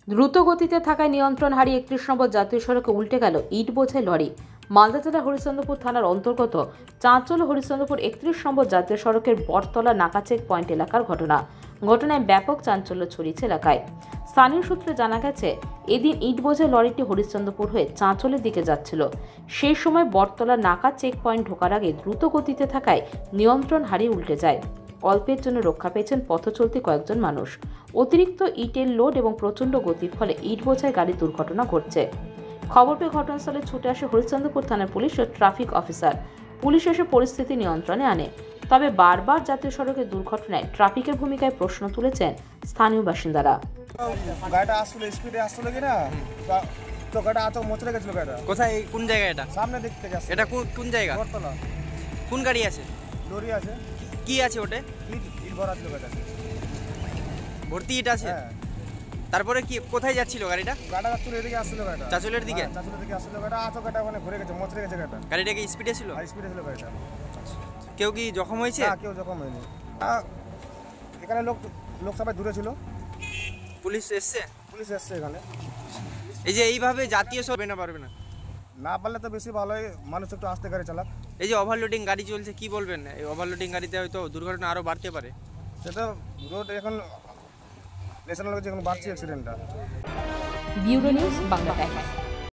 দ্রুত গতিতে থাকায় নিয়ন্ত্রণ হারিয়ে 31 নম্বর জাতীয় সড়কে উল্টে গেল ইট বোঝাই লরি। মালদা জেলার হরিশ্চন্দ্রপুর থানার অন্তর্গত চাঁচল হরিশ্চন্দ্রপুর 31 নম্বর জাতীয় সড়কের বটতলা নাকা চেক পয়েন্ট এলাকার ঘটনায় ব্যাপক চাঞ্চল্য ছড়িয়েছে এলাকায়। স্থানীয় সূত্রে জানা গেছে, এদিন ইট বোঝাই লরিটি হরিশ্চন্দ্রপুর হয়ে চাঁচলের দিকে যাচ্ছিল। সেই সময় বটতলা নাকা চেক পয়েন্ট ঢোকার আগে দ্রুত গতিতে থাকায় নিয়ন্ত্রণ হারিয়ে উল্টে যায়। অল্পের জন্য রক্ষা পেয়েছেন পথ চলতি কয়েকজন মানুষ। অতিরিক্ত ইটের লোড এবং প্রচণ্ড গতির ফলে ইট বোঝাই গাড়ির দুর্ঘটনা ঘটছে। খবর পেয়ে ঘটনাস্থলে ছুটে আসে হরিশ্চন্দ্রপুর থানার পুলিশ ও ট্রাফিক অফিসার। পুলিশ এসে পরিস্থিতি নিয়ন্ত্রণে আনে। তবে বারবার জাতীয় সড়কের দুর্ঘটনায় ট্রাফিকের ভূমিকায় প্রশ্ন তুলেছেন স্থানীয় বাসিন্দারা। গাড়িটা আসলে স্পিডে আসলে কি না, তো গাড়িটা আতো মোচড়ে গেছিল। গাড়িটা কোথায়, কোন জায়গা? এটা সামনে দিক থেকে আসছে। এটা কোন জায়গা? বটতলা। কোন গাড়ি আছে? লরি আছে। কি আছে ওটা? ইট ভরা ছিল গাড়িটা। ভর্তি ইট আছে? হ্যাঁ। তারপরে কি কোথায় যাচ্ছিল গাড়িটা? গাড়িটা চাঁচলের দিকে আসছিল। গাড়িটা চাঁচলের দিকে? হ্যাঁ, চাঁচলের দিকে আসছিল। গাড়িটা আতো গাড়িটা মানে ঘুরে গেছে, মোচড়ে গেছে গাড়িটা। গাড়িটা কি স্পিডে ছিল? হাই স্পিডে ছিল গাড়িটা। কেউ কি জখম হয়েছে? না, কেউ জখম হয়নি। এখানে লোক সবাই দূরে ছিল। পুলিশ এসছে এখানে। এই যে এইভাবে জাতীয় সড়ক পারবে না, না পারলে তো বেশি ভালো হয়, মানুষ একটু আস্তে গাড়ি চালাক। এই যে ওভারলোডিং গাড়ি চলছে, কি বলবেন? এই ওভারলোডিং গাড়িতে হয়তো দুর্ঘটনা আরো বাড়তে পারে। সেটা রোড এখন ন্যাশনাল এখন বাড়ছে অ্যাক্সিডেন্টটা। Bureau news, Bangla Times.